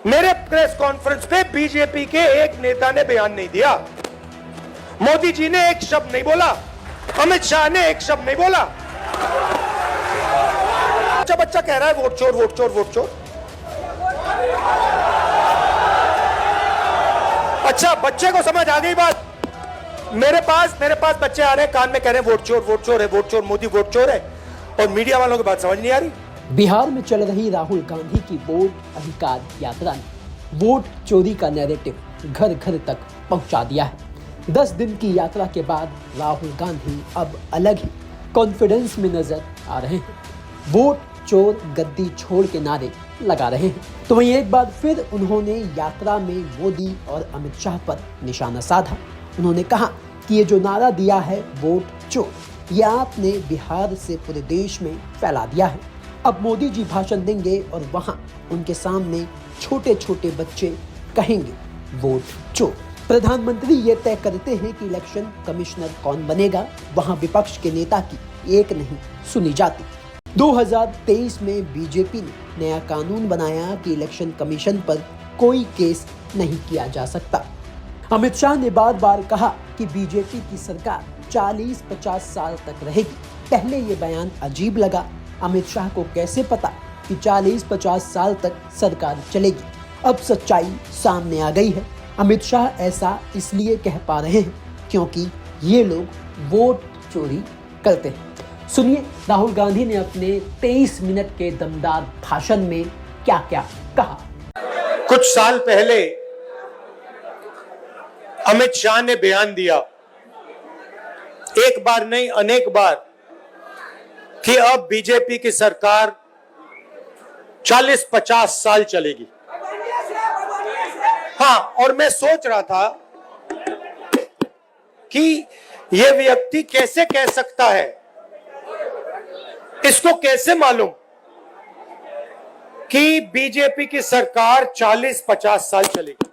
मेरे press conference पे BJP के एक नेता ने बयान नहीं दिया, मोदी जी ने एक शब्द नहीं बोला, अमित शाह ने एक शब्द नहीं बोला। बच्चा बच्चा कह रहा है वोट चोर वोट चोर वोट चोर। अच्छा, बच्चे को समझ आ गई बात। मेरे पास बच्चे आ रहे हैं, कान में कह रहे हैं वोट चोर है, वोट चोर, मोदी वोट चोर है, और मीडिया वालों की बात समझ नहीं आ रही। बिहार में चल रही राहुल गांधी की वोट अधिकार यात्रा ने वोट चोरी का नैरेटिव घर घर तक पहुंचा दिया है। 10 दिन की यात्रा के बाद राहुल गांधी अब अलग ही कॉन्फिडेंस में नजर आ रहे हैं। वोट चोर गद्दी छोड़ के नारे लगा रहे हैं। तो वहीं एक बार फिर उन्होंने यात्रा में मोदी और अमित शाह पर निशाना साधा। उन्होंने कहा कि ये जो नारा दिया है वोट चोर, ये आपने बिहार से पूरे देश में फैला दिया है। अब मोदी जी भाषण देंगे और वहां उनके सामने छोटे छोटे बच्चे कहेंगे वोट चोर। प्रधानमंत्री ये तय करते हैं कि इलेक्शन कमिश्नर कौन बनेगा, वहां विपक्ष के नेता की एक नहीं सुनी जाती। 2023 में बीजेपी ने नया कानून बनाया कि इलेक्शन कमीशन पर कोई केस नहीं किया जा सकता। अमित शाह ने बार बार कहा कि बीजेपी की सरकार 40-50 साल तक रहेगी। पहले ये बयान अजीब लगा। अमित शाह को कैसे पता कि 40-50 साल तक सरकार चलेगी? अब सच्चाई सामने आ गई है। अमित शाह ऐसा इसलिए कह पा रहे हैं क्योंकि ये लोग वोट चोरी करते हैं। सुनिए राहुल गांधी ने अपने 23 मिनट के दमदार भाषण में क्या क्या कहा। कुछ साल पहले अमित शाह ने बयान दिया, एक बार नहीं अनेक बार, कि अब बीजेपी की सरकार 40-50 साल चलेगी। हाँ, और मैं सोच रहा था कि यह व्यक्ति कैसे कह सकता है, इसको कैसे मालूम कि बीजेपी की सरकार 40-50 साल चलेगी।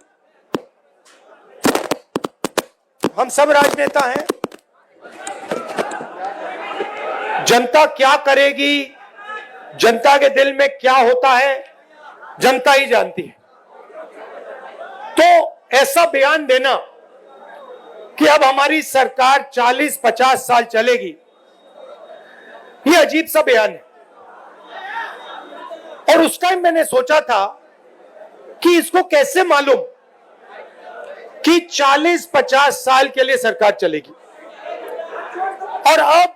हम सब राजनेता हैं, जनता क्या करेगी, जनता के दिल में क्या होता है, जनता ही जानती है। तो ऐसा बयान देना कि अब हमारी सरकार 40-50 साल चलेगी, ये अजीब सा बयान है। और उस टाइम मैंने सोचा था कि इसको कैसे मालूम कि 40-50 साल के लिए सरकार चलेगी। और अब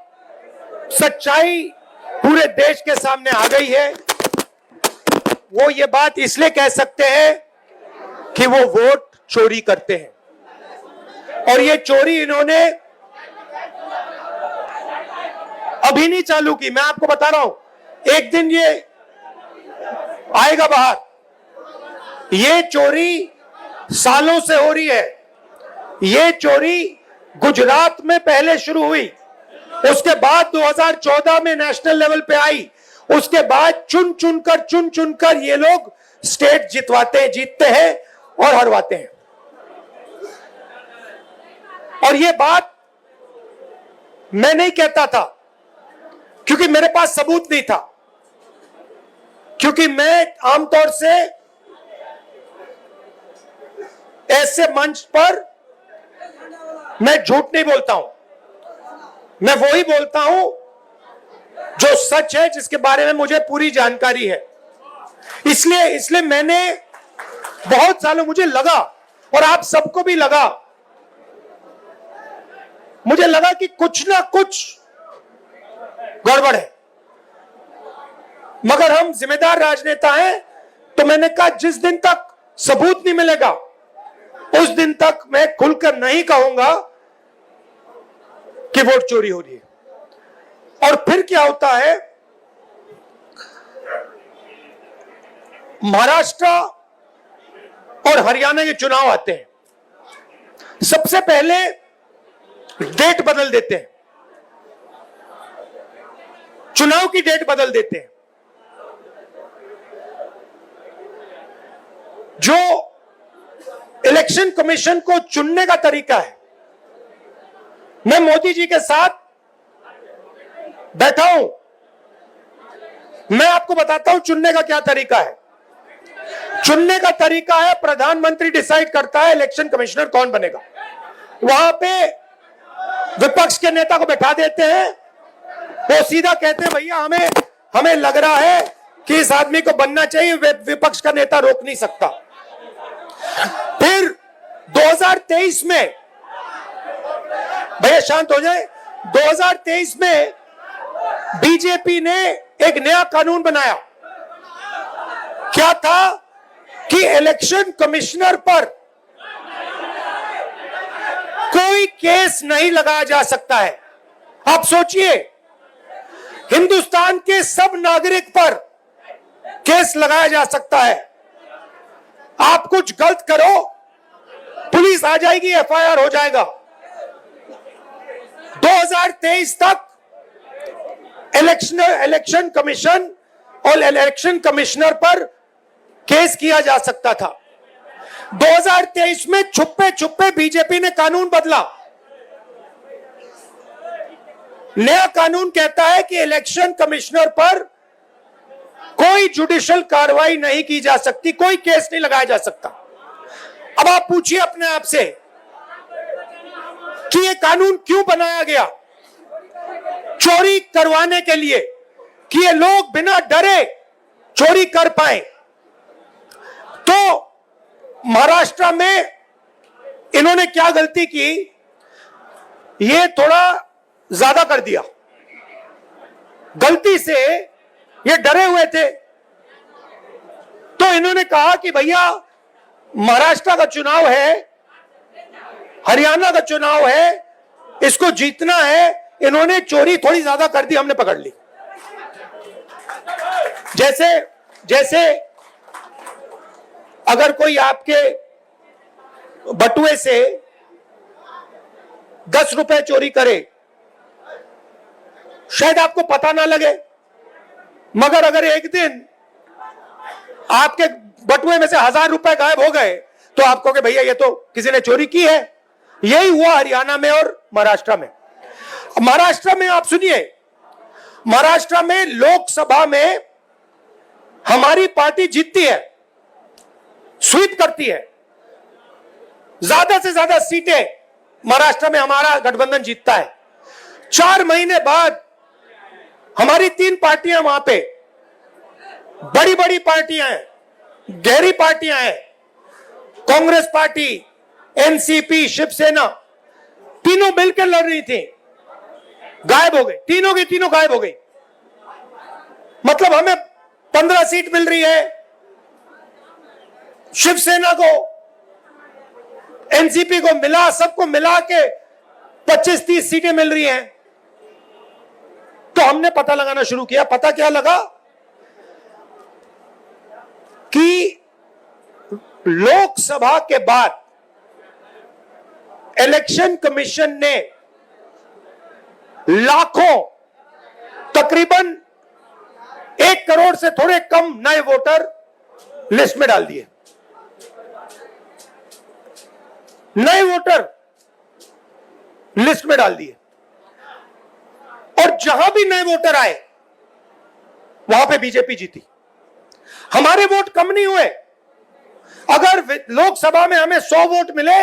सच्चाई पूरे देश के सामने आ गई है। वो ये बात इसलिए कह सकते हैं कि वो वोट चोरी करते हैं, और ये चोरी इन्होंने अभी नहीं चालू की। मैं आपको बता रहा हूं, एक दिन ये आएगा बाहर। ये चोरी सालों से हो रही है। ये चोरी गुजरात में पहले शुरू हुई, उसके बाद 2014 में नेशनल लेवल पे आई, उसके बाद चुन चुनकर ये लोग स्टेट जीतते हैं और हरवाते हैं। और ये बात मैं नहीं कहता था क्योंकि मेरे पास सबूत नहीं था, क्योंकि मैं आमतौर से ऐसे मंच पर मैं झूठ नहीं बोलता हूं। मैं वही बोलता हूं जो सच है, जिसके बारे में मुझे पूरी जानकारी है। इसलिए मैंने बहुत सालों, मुझे लगा और आप सबको भी लगा, मुझे लगा कि कुछ ना कुछ गड़बड़ है। मगर हम जिम्मेदार राजनेता हैं, तो मैंने कहा जिस दिन तक सबूत नहीं मिलेगा उस दिन तक मैं खुलकर नहीं कहूंगा कि वोट चोरी हो रही है। और फिर क्या होता है, महाराष्ट्र और हरियाणा के चुनाव आते हैं, सबसे पहले डेट बदल देते हैं, चुनाव की डेट बदल देते हैं। जो इलेक्शन कमीशन को चुनने का तरीका है, मैं मोदी जी के साथ बैठा हूं, मैं आपको बताता हूं चुनने का क्या तरीका है। चुनने का तरीका है प्रधानमंत्री डिसाइड करता है इलेक्शन कमिश्नर कौन बनेगा। वहां पे विपक्ष के नेता को बैठा देते हैं, वो सीधा कहते हैं भैया हमें लग रहा है कि इस आदमी को बनना चाहिए, विपक्ष का नेता रोक नहीं सकता। फिर 2023 में, भैया शांत हो जाए, 2023 में बीजेपी ने एक नया कानून बनाया। क्या था कि इलेक्शन कमिश्नर पर कोई केस नहीं लगाया जा सकता है। आप सोचिए, हिंदुस्तान के सब नागरिक पर केस लगाया जा सकता है। आप कुछ गलत करो, पुलिस आ जाएगी, एफआईआर हो जाएगा। 2023 तक इलेक्शन कमीशन और इलेक्शन कमिश्नर पर केस किया जा सकता था। 2023 में छुपे छुपे बीजेपी ने कानून बदला। नया कानून कहता है कि इलेक्शन कमिश्नर पर कोई जुडिशियल कार्रवाई नहीं की जा सकती, कोई केस नहीं लगाया जा सकता। अब आप पूछिए अपने आप से कि यह कानून क्यों बनाया गया? चोरी करवाने के लिए, कि ये लोग बिना डरे चोरी कर पाए। तो महाराष्ट्र में इन्होंने क्या गलती की, ये थोड़ा ज्यादा कर दिया। गलती से ये डरे हुए थे, तो इन्होंने कहा कि भैया महाराष्ट्र का चुनाव है, हरियाणा का चुनाव है, इसको जीतना है। इन्होंने चोरी थोड़ी ज्यादा कर दी, हमने पकड़ ली। जैसे अगर कोई आपके बटुए से 10 रुपए चोरी करे, शायद आपको पता ना लगे, मगर अगर एक दिन आपके बटुए में से 1000 रुपए गायब हो गए, तो आप कहोगे भैया ये तो किसी ने चोरी की है। यही हुआ हरियाणा में और महाराष्ट्र में। महाराष्ट्र में आप सुनिए, महाराष्ट्र में लोकसभा में हमारी पार्टी जीतती है, स्वीप करती है, ज्यादा से ज्यादा सीटें महाराष्ट्र में हमारा गठबंधन जीतता है। 4 महीने बाद हमारी 3 पार्टियां वहां पे, बड़ी बड़ी पार्टियां हैं, गहरी पार्टियां हैं, कांग्रेस पार्टी, एनसीपी, शिवसेना, तीनों मिलकर लड़ रही थी, गायब हो गई। तीनों की तीनों गायब हो गई। मतलब हमें 15 सीट मिल रही है, शिवसेना को, एनसीपी को मिला, सबको मिला के 25-30 सीटें मिल रही हैं। तो हमने पता लगाना शुरू किया। पता क्या लगा कि लोकसभा के बाद इलेक्शन कमीशन ने लाखों, तकरीबन 1 करोड़ से थोड़े कम नए वोटर लिस्ट में डाल दिए। नए वोटर लिस्ट में डाल दिए, और जहां भी नए वोटर आए वहां पे बीजेपी जीती। हमारे वोट कम नहीं हुए। अगर लोकसभा में हमें 100 वोट मिले,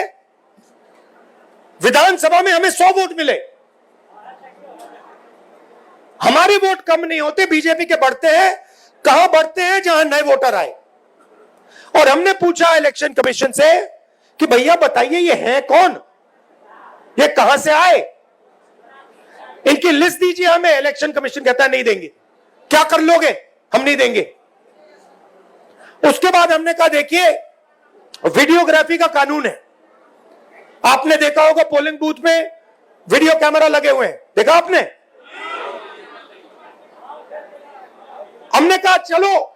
विधानसभा में हमें 100 वोट मिले, हमारे वोट कम नहीं होते, बीजेपी के बढ़ते हैं। कहां बढ़ते हैं? जहां नए वोटर आए। और हमने पूछा इलेक्शन कमीशन से कि भैया बताइए ये हैं कौन, ये कहां से आए, इनकी लिस्ट दीजिए हमें। इलेक्शन कमीशन कहता है नहीं देंगे। क्या कर लोगे? हम नहीं देंगे। उसके बाद हमने कहा देखिए वीडियोग्राफी का कानून है, आपने देखा होगा पोलिंग बूथ में वीडियो कैमरा लगे हुए हैं, देखा आपने? हमने कहा चलो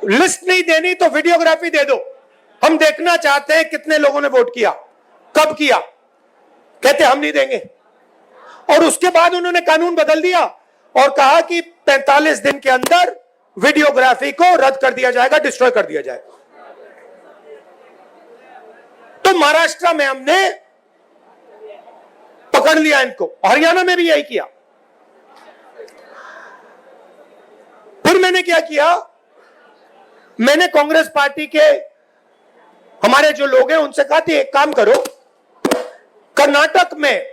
लिस्ट नहीं देनी तो वीडियोग्राफी दे दो, हम देखना चाहते हैं कितने लोगों ने वोट किया, कब किया। कहते हम नहीं देंगे। और उसके बाद उन्होंने कानून बदल दिया और कहा कि 45 दिन के अंदर वीडियोग्राफी को रद्द कर दिया जाएगा, डिस्ट्रॉय कर दिया जाएगा। तो महाराष्ट्र में हमने पकड़ लिया इनको, हरियाणा में भी यही किया। फिर मैंने क्या किया, मैंने कांग्रेस पार्टी के हमारे जो लोग हैं उनसे कहा था एक काम करो, कर्नाटक में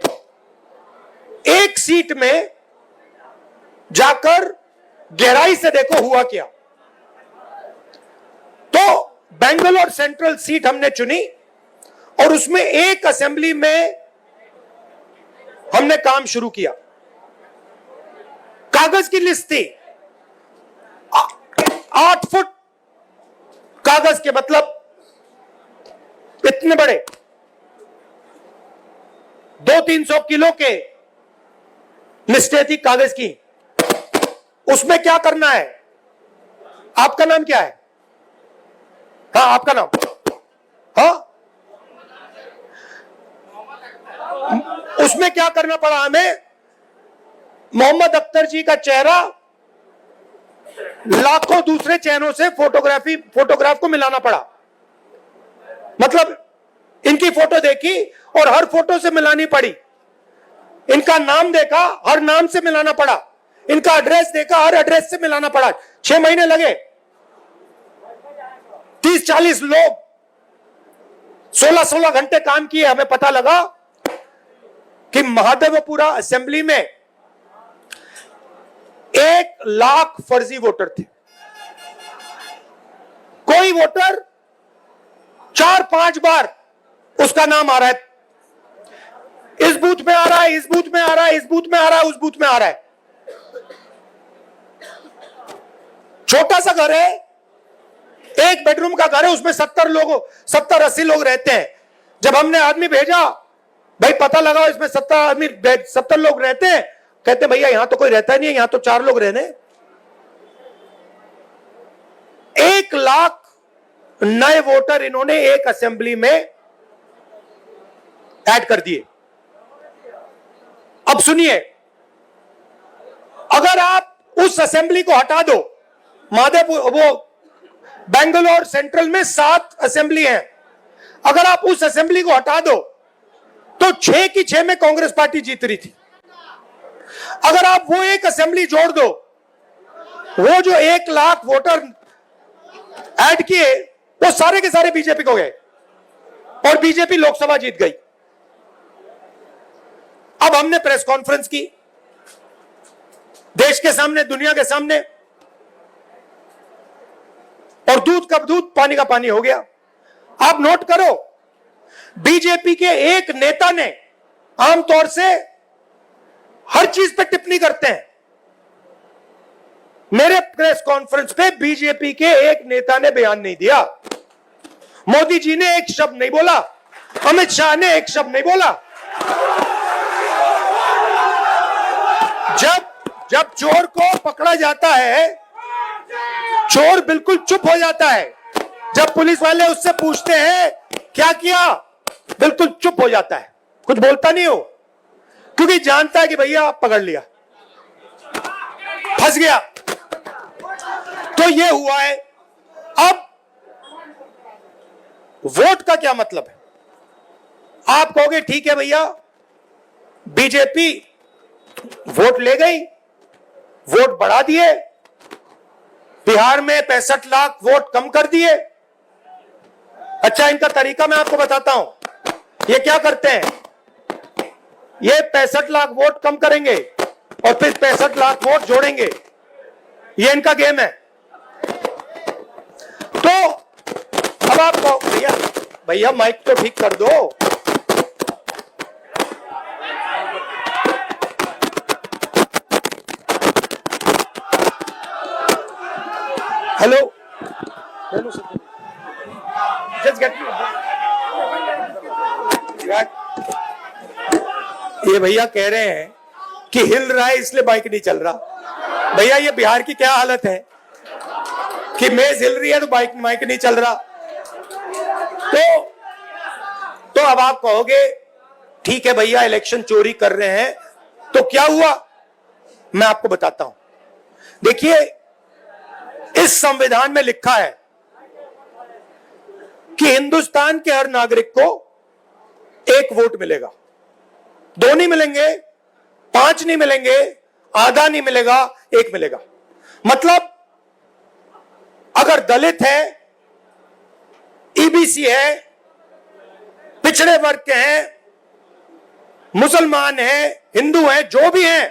एक सीट में जाकर गहराई से देखो हुआ क्या। तो बेंगलोर सेंट्रल सीट हमने चुनी और उसमें एक असेंबली में हमने काम शुरू किया। कागज की लिस्ट थी 8 फुट कागज के, मतलब इतने बड़े 200-300 किलो के लिस्टें थी कागज की। उसमें क्या करना है? आपका नाम क्या है? हाँ, आपका नाम? हाँ, उसमें क्या करना पड़ा हमें? मोहम्मद अख्तर जी का चेहरा लाखों दूसरे चेहरों से फोटोग्राफ को मिलाना पड़ा। मतलब इनकी फोटो देखी और हर फोटो से मिलानी पड़ी। इनका नाम देखा, हर नाम से मिलाना पड़ा। इनका एड्रेस देखा, हर एड्रेस से मिलाना पड़ा। 6 महीने लगे। 30-40 लोग 16-16 घंटे काम किए। हमें पता लगा कि महादेवपुरा असेंबली में 1 लाख फर्जी वोटर थे। कोई वोटर 4-5 बार उसका नाम आ रहा है, इस बूथ में आ रहा है, इस बूथ में आ रहा है, इस बूथ में आ रहा है, उस बूथ में आ रहा है। छोटा सा घर है, 1 बेडरूम का घर है, उसमें 70-80 लोग रहते हैं। जब हमने आदमी भेजा, भाई पता लगा इसमें 70 लोग रहते हैं, कहते भैया यहां तो कोई रहता नहीं है, यहां तो 4 लोग रहने। 1 लाख नए वोटर इन्होंने एक असेंबली में ऐड कर दिए। अब सुनिए, अगर आप उस असेंबली को हटा दो, वो बेंगलोर सेंट्रल में 7 असेंबली हैं, अगर आप उस असेंबली को हटा दो तो 6 की 6 में कांग्रेस पार्टी जीत रही थी। अगर आप वो एक असेंबली जोड़ दो, वो जो 1 लाख वोटर ऐड किए वो सारे के सारे बीजेपी को गए और बीजेपी लोकसभा जीत गई। अब हमने प्रेस कॉन्फ्रेंस की, देश के सामने, दुनिया के सामने, और दूध का दूध पानी का पानी हो गया। आप नोट करो, बीजेपी के एक नेता ने, आमतौर से हर चीज पे टिप्पणी करते हैं, मेरे प्रेस कॉन्फ्रेंस पे बीजेपी के एक नेता ने बयान नहीं दिया। मोदी जी ने एक शब्द नहीं बोला, अमित शाह ने एक शब्द नहीं बोला। जब चोर को पकड़ा जाता है, चोर बिल्कुल चुप हो जाता है। जब पुलिस वाले उससे पूछते हैं क्या किया, बिल्कुल चुप हो जाता है, कुछ बोलता नहीं हो, क्योंकि जानता है कि भैया पकड़ लिया, फंस गया। तो ये हुआ है। अब वोट का क्या मतलब है? आप कहोगे ठीक है भैया, बीजेपी वोट ले गई, वोट बढ़ा दिए, बिहार में 65 लाख वोट कम कर दिए। अच्छा, इनका तरीका मैं आपको बताता हूं। ये क्या करते हैं, ये 65 लाख वोट कम करेंगे और फिर 65 लाख वोट जोड़ेंगे। ये इनका गेम है। तो अब आप कहो भैया माइक तो ठीक कर दो। हेलो, जस्ट गेट ये भैया कह रहे हैं कि हिल रहा है इसलिए बाइक नहीं चल रहा। भैया ये बिहार की क्या हालत है कि मेज हिल रही है तो माइक नहीं चल रहा। तो अब आप कहोगे ठीक है भैया, इलेक्शन चोरी कर रहे हैं, तो क्या हुआ? मैं आपको बताता हूं। देखिए, इस संविधान में लिखा है कि हिंदुस्तान के हर नागरिक को 1 वोट मिलेगा। 2 नहीं मिलेंगे, 5 नहीं मिलेंगे, आधा नहीं मिलेगा, 1 मिलेगा। मतलब अगर दलित है, ईबीसी है, पिछड़े वर्ग के हैं, मुसलमान हैं, हिंदू हैं, जो भी हैं,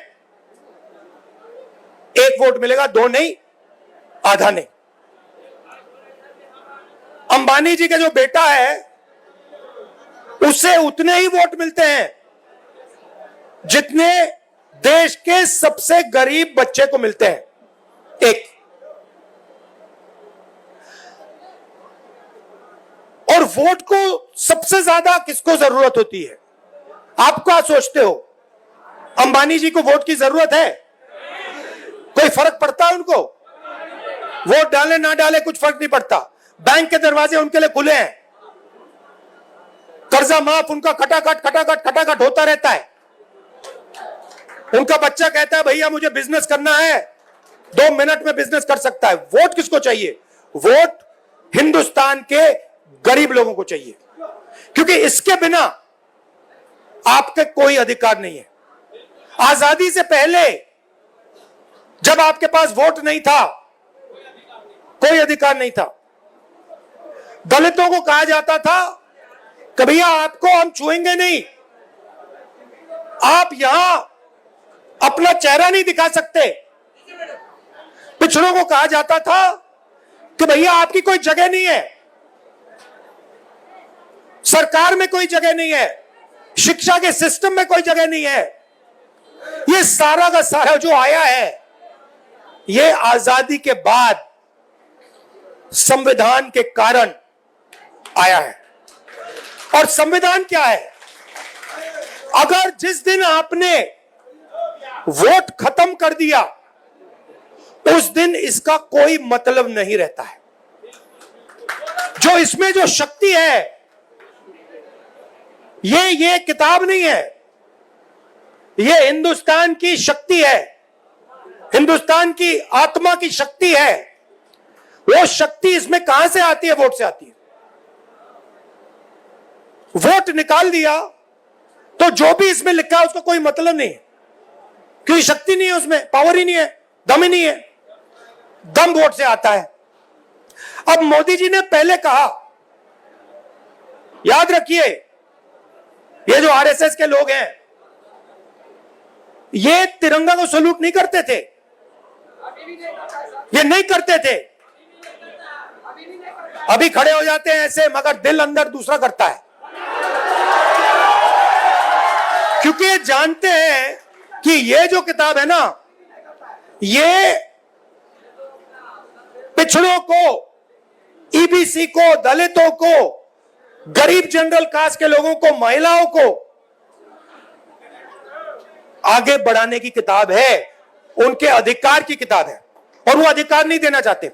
एक वोट मिलेगा, दो नहीं, आधा नहीं। अंबानी जी का जो बेटा है उसे उतने ही वोट मिलते हैं जितने देश के सबसे गरीब बच्चे को मिलते हैं, एक। और वोट को सबसे ज्यादा किसको जरूरत होती है? आप क्या सोचते हो? अंबानी जी को वोट की जरूरत है? कोई फर्क पड़ता है उनको? वोट डाले ना डाले कुछ फर्क नहीं पड़ता। बैंक के दरवाजे उनके लिए खुले हैं, कर्जा माफ उनका खटाखट होता रहता है। उनका बच्चा कहता है भैया मुझे बिजनेस करना है, 2 मिनट में बिजनेस कर सकता है। वोट किसको चाहिए? वोट हिंदुस्तान के गरीब लोगों को चाहिए, क्योंकि इसके बिना आपके कोई अधिकार नहीं है। आजादी से पहले जब आपके पास वोट नहीं था, कोई अधिकार नहीं था। दलितों को कहा जाता था कि भैया आपको हम छुएंगे नहीं, आप यहां अपना चेहरा नहीं दिखा सकते। पिछड़ों को कहा जाता था कि भैया आपकी कोई जगह नहीं है, सरकार में कोई जगह नहीं है, शिक्षा के सिस्टम में कोई जगह नहीं है। ये सारा का सारा जो आया है, ये आजादी के बाद संविधान के कारण आया है। और संविधान क्या है? अगर जिस दिन आपने वोट खत्म कर दिया, उस दिन इसका कोई मतलब नहीं रहता है। जो इसमें जो शक्ति है, ये किताब नहीं है, ये हिंदुस्तान की शक्ति है, हिंदुस्तान की आत्मा की शक्ति है। वो शक्ति इसमें कहां से आती है? वोट से आती है। वोट निकाल दिया तो जो भी इसमें लिखा है उसका कोई मतलब नहीं है, क्योंकि शक्ति नहीं है उसमें, पावर ही नहीं है, दम ही नहीं है। दम वोट से आता है। अब मोदी जी ने पहले कहा, याद रखिए, ये जो आरएसएस के लोग हैं, ये तिरंगा को सलूट नहीं करते थे, ये नहीं करते थे। अभी खड़े हो जाते हैं ऐसे, मगर दिल अंदर दूसरा करता है, क्योंकि ये जानते हैं कि ये जो किताब है ना, ये पिछड़ों को, ईबीसी को, दलितों को, गरीब जनरल कास्ट के लोगों को, महिलाओं को आगे बढ़ाने की किताब है, उनके अधिकार की किताब है, और वो अधिकार नहीं देना चाहते।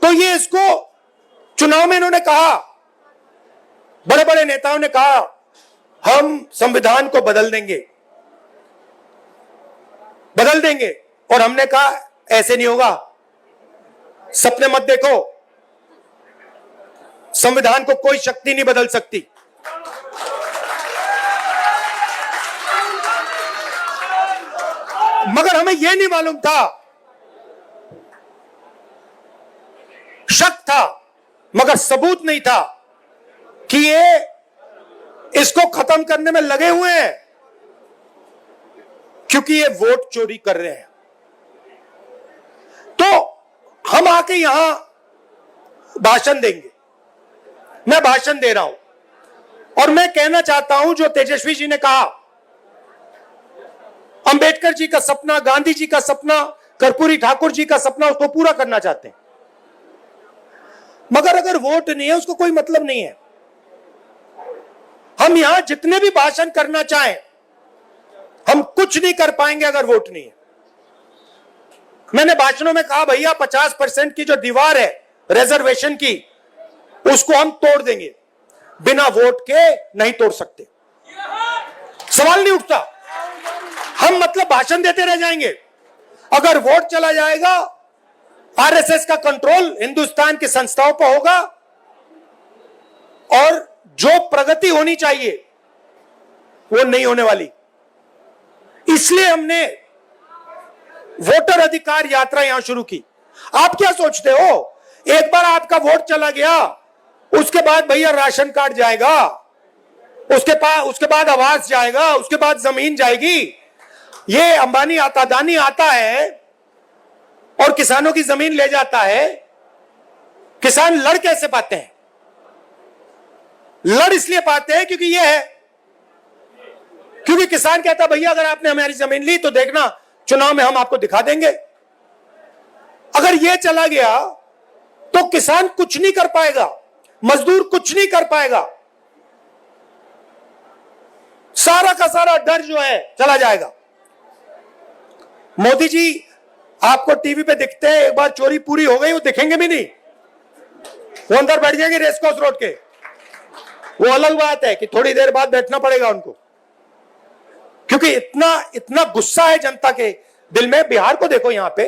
तो ये इसको चुनाव में इन्होंने कहा, बड़े बड़े नेताओं ने कहा हम संविधान को बदल देंगे, और हमने कहा ऐसे नहीं होगा, सपने मत देखो, संविधान को कोई शक्ति नहीं बदल सकती। मगर हमें यह नहीं मालूम था, शक था, मगर सबूत नहीं था कि ये इसको खत्म करने में लगे हुए हैं, क्योंकि ये वोट चोरी कर रहे हैं। तो हम आके यहां भाषण देंगे, मैं भाषण दे रहा हूं, और मैं कहना चाहता हूं जो तेजस्वी जी ने कहा, अंबेडकर जी का सपना, गांधी जी का सपना, कर्पूरी ठाकुर जी का सपना, उसको पूरा करना चाहते हैं। मगर अगर वोट नहीं है, उसको कोई मतलब नहीं है। हम यहां जितने भी भाषण करना चाहें, हम कुछ नहीं कर पाएंगे अगर वोट नहीं है। मैंने भाषणों में कहा भैया 50% की जो दीवार है रिजर्वेशन की, उसको हम तोड़ देंगे, बिना वोट के नहीं तोड़ सकते, सवाल नहीं उठता। हम मतलब भाषण देते रह जाएंगे। अगर वोट चला जाएगा, आरएसएस का कंट्रोल हिंदुस्तान की संस्थाओं पर होगा, और जो प्रगति होनी चाहिए वो नहीं होने वाली। इसलिए हमने वोटर अधिकार यात्रा यहां शुरू की। आप क्या सोचते हो एक बार आपका वोट चला गया, उसके बाद भैया राशन कार्ड जाएगा, उसके बाद आवास जाएगा, उसके बाद जमीन जाएगी। ये अंबानी आता, अदानी आता है और किसानों की जमीन ले जाता है। किसान लड़ कैसे पाते हैं? लड़ इसलिए पाते हैं क्योंकि ये है, क्योंकि किसान कहता भैया अगर आपने हमारी जमीन ली तो देखना चुनाव में हम आपको दिखा देंगे। अगर ये चला गया तो किसान कुछ नहीं कर पाएगा, मजदूर कुछ नहीं कर पाएगा, सारा का सारा डर जो है चला जाएगा। मोदी जी आपको टीवी पे दिखते हैं, एक बार चोरी पूरी हो गई वो दिखेंगे भी नहीं, वो अंदर बैठ जाएंगे रेसकोर्स रोड के। वो अलग बात है कि थोड़ी देर बाद बैठना पड़ेगा उनको, क्योंकि इतना गुस्सा है जनता के दिल में। बिहार को देखो, यहां पे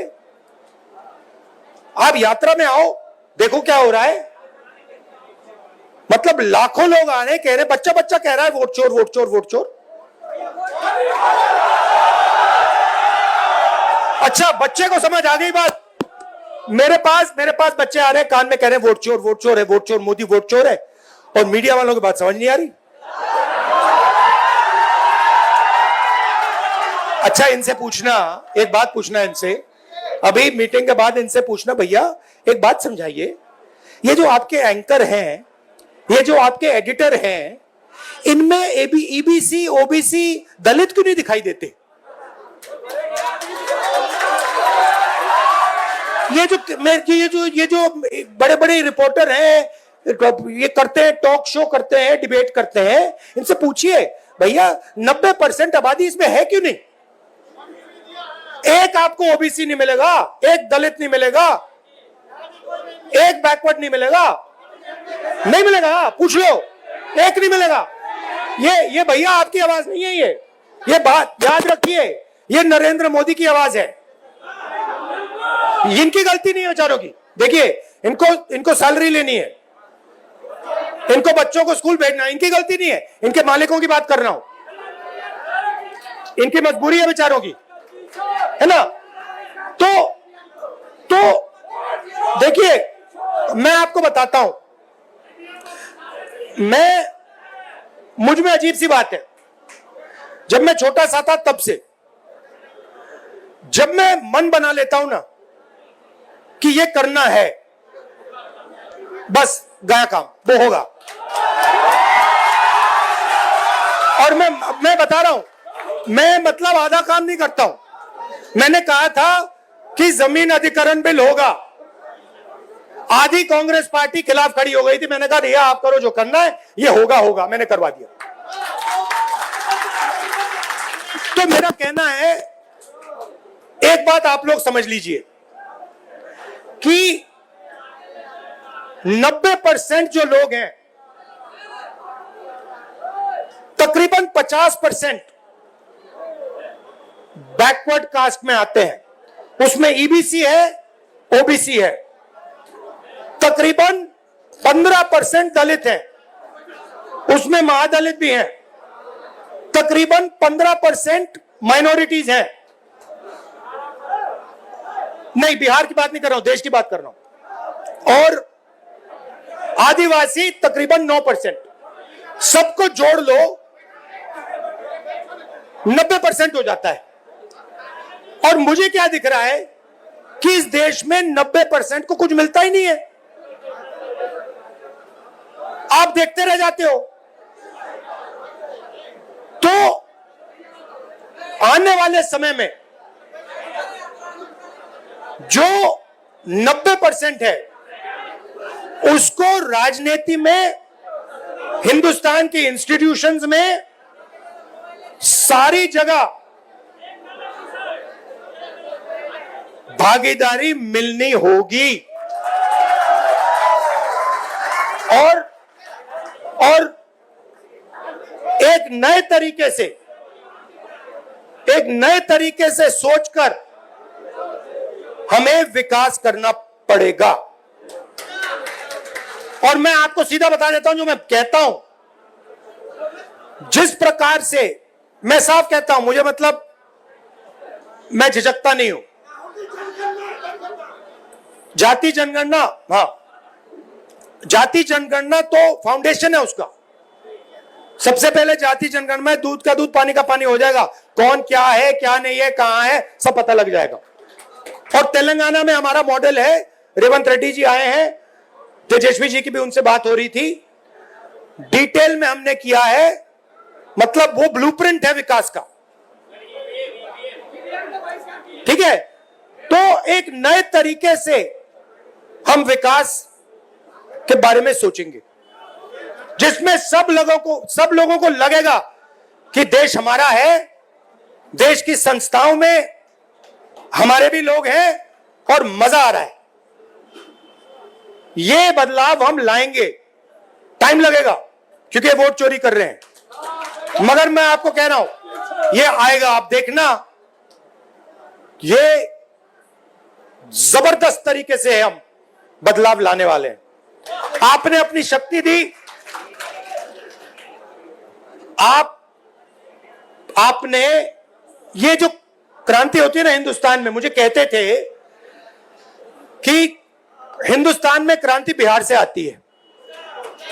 आप यात्रा में आओ, देखो क्या हो रहा है। मतलब लाखों लोग आ रहे हैं, कह रहे, बच्चा बच्चा कह रहा है वोट चोर वोट चोर वोट चोर। अच्छा, बच्चे को समझ आ गई बात। मेरे पास बच्चे आ रहे हैं, कान में कह रहे हैं वोट चोर है, वोट चोर, मोदी वोट चोर है, और मीडिया वालों की बात समझ नहीं आ रही। अच्छा, इनसे पूछना, एक बात पूछना इनसे, अभी मीटिंग के बाद इनसे पूछना, भैया एक बात समझाइए, ये जो आपके एंकर हैं, ये जो आपके एडिटर हैं, इनमें ईबीसी ओबीसी दलित क्यों नहीं दिखाई देते? ये जो बड़े बड़े रिपोर्टर हैं, ये करते हैं, टॉक शो करते हैं, डिबेट करते हैं, इनसे पूछिए भैया 90% आबादी इसमें है क्यों नहीं? एक आपको ओबीसी नहीं मिलेगा, एक दलित नहीं मिलेगा, एक बैकवर्ड नहीं मिलेगा, नहीं मिलेगा, पूछ लो, एक नहीं मिलेगा। ये भैया आपकी आवाज नहीं है, ये बात याद रखिए, ये नरेंद्र मोदी की आवाज है। इनकी गलती नहीं है बेचारों की। देखिए, इनको सैलरी लेनी है, इनको बच्चों को स्कूल भेजना है, इनकी गलती नहीं है, इनके मालिकों की बात कर रहा हूं, इनकी मजबूरी है बेचारों की, है ना। तो देखिए, मैं आपको बताता हूं, मुझ में अजीब सी बात है। जब मैं छोटा सा था तब से, जब मैं मन बना लेता हूं ना कि ये करना है, बस गया काम, वो होगा। और मैं बता रहा हूं, मैं मतलब आधा काम नहीं करता हूं। मैंने कहा था कि जमीन अधिग्रहण बिल होगा, आधी कांग्रेस पार्टी खिलाफ खड़ी हो गई थी, मैंने कहा भैया आप करो जो करना है, ये होगा, मैंने करवा दिया। तो मेरा कहना है, एक बात आप लोग समझ लीजिए कि 90% जो लोग हैं, तकरीबन 50% बैकवर्ड कास्ट में आते हैं, उसमें ईबीसी है, ओबीसी है, तकरीबन 15% दलित हैं, उसमें महादलित भी हैं, तकरीबन 15% माइनॉरिटीज हैं। नहीं, बिहार की बात नहीं कर रहा हूं, देश की बात कर रहा हूं। और आदिवासी तकरीबन 9%। सबको जोड़ लो 90% हो जाता है। और मुझे क्या दिख रहा है कि इस देश में 90% को कुछ मिलता ही नहीं है। आप देखते रह जाते हो। तो आने वाले समय में जो 90% है, उसको राजनीति में, हिंदुस्तान के इंस्टीट्यूशंस में, सारी जगह भागीदारी मिलनी होगी। और एक नए तरीके से सोचकर हमें विकास करना पड़ेगा। और मैं आपको सीधा बता देता हूं, जो मैं कहता हूं, जिस प्रकार से मैं साफ कहता हूं, मुझे मतलब मैं झिझकता नहीं हूं। जाति जनगणना, हाँ, जाति जनगणना तो फाउंडेशन है उसका। सबसे पहले जाति जनगणना में दूध का दूध पानी का पानी हो जाएगा, कौन क्या है क्या नहीं है कहां है सब पता लग जाएगा। और तेलंगाना में हमारा मॉडल है, रेवंत रेड्डी जी आए हैं, तेजस्वी जी की भी उनसे बात हो रही थी, डिटेल में हमने किया है, मतलब वो ब्लूप्रिंट है विकास का, ठीक है। तो एक नए तरीके से हम विकास के बारे में सोचेंगे, जिसमें सब लोगों को लगेगा कि देश हमारा है, देश की संस्थाओं में हमारे भी लोग हैं और मजा आ रहा है। ये बदलाव हम लाएंगे, टाइम लगेगा क्योंकि वोट चोरी कर रहे हैं, मगर मैं आपको कह रहा हूं ये आएगा, आप देखना, ये जबरदस्त तरीके से हम बदलाव लाने वाले हैं। आपने अपनी शक्ति दी, आपने ये जो क्रांति होती है ना हिंदुस्तान में, मुझे कहते थे कि हिंदुस्तान में क्रांति बिहार से आती है,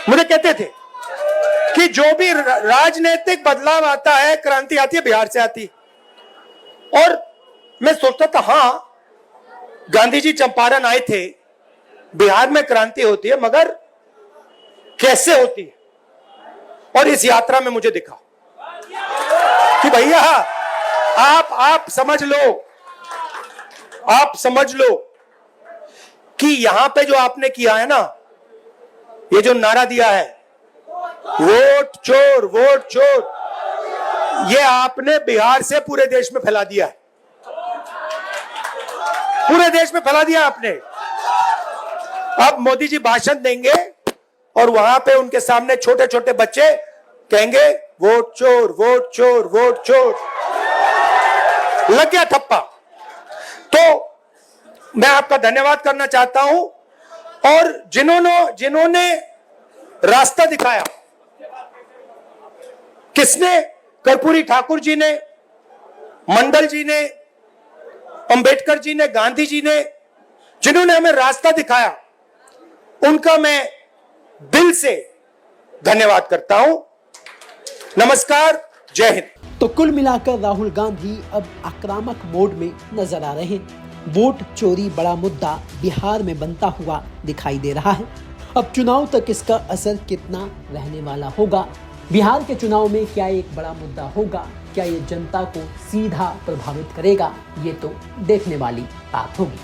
मुझे कहते थे कि जो भी राजनीतिक बदलाव आता है क्रांति आती है बिहार से आती। और मैं सोचता था हाँ, गांधी जी चंपारण आए थे, बिहार में क्रांति होती है, मगर कैसे होती है। और इस यात्रा में मुझे दिखा कि भैया आप समझ लो कि यहां पे जो आपने किया है ना, ये जो नारा दिया है वोट चोर वोट चोर, ये आपने बिहार से पूरे देश में फैला दिया है, पूरे देश में फैला दिया आपने। अब मोदी जी भाषण देंगे और वहां पे उनके सामने छोटे छोटे बच्चे कहेंगे वोट चोर वोट चोर वोट चोर, लग गया ठप्पा। तो मैं आपका धन्यवाद करना चाहता हूं, और जिन्होंने रास्ता दिखाया, किसने? कर्पूरी ठाकुर जी ने, मंडल जी ने, अंबेडकर जी ने, गांधी जी ने, जिन्होंने हमें रास्ता दिखाया, उनका मैं दिल से धन्यवाद करता हूं। नमस्कार, जय हिंद। तो कुल मिलाकर राहुल गांधी अब आक्रामक मोड में नजर आ रहे हैं। वोट चोरी बड़ा मुद्दा बिहार में बनता हुआ दिखाई दे रहा है। अब चुनाव तक इसका असर कितना रहने वाला होगा, बिहार के चुनाव में क्या एक बड़ा मुद्दा होगा, क्या ये जनता को सीधा प्रभावित करेगा, ये तो देखने वाली बात होगी।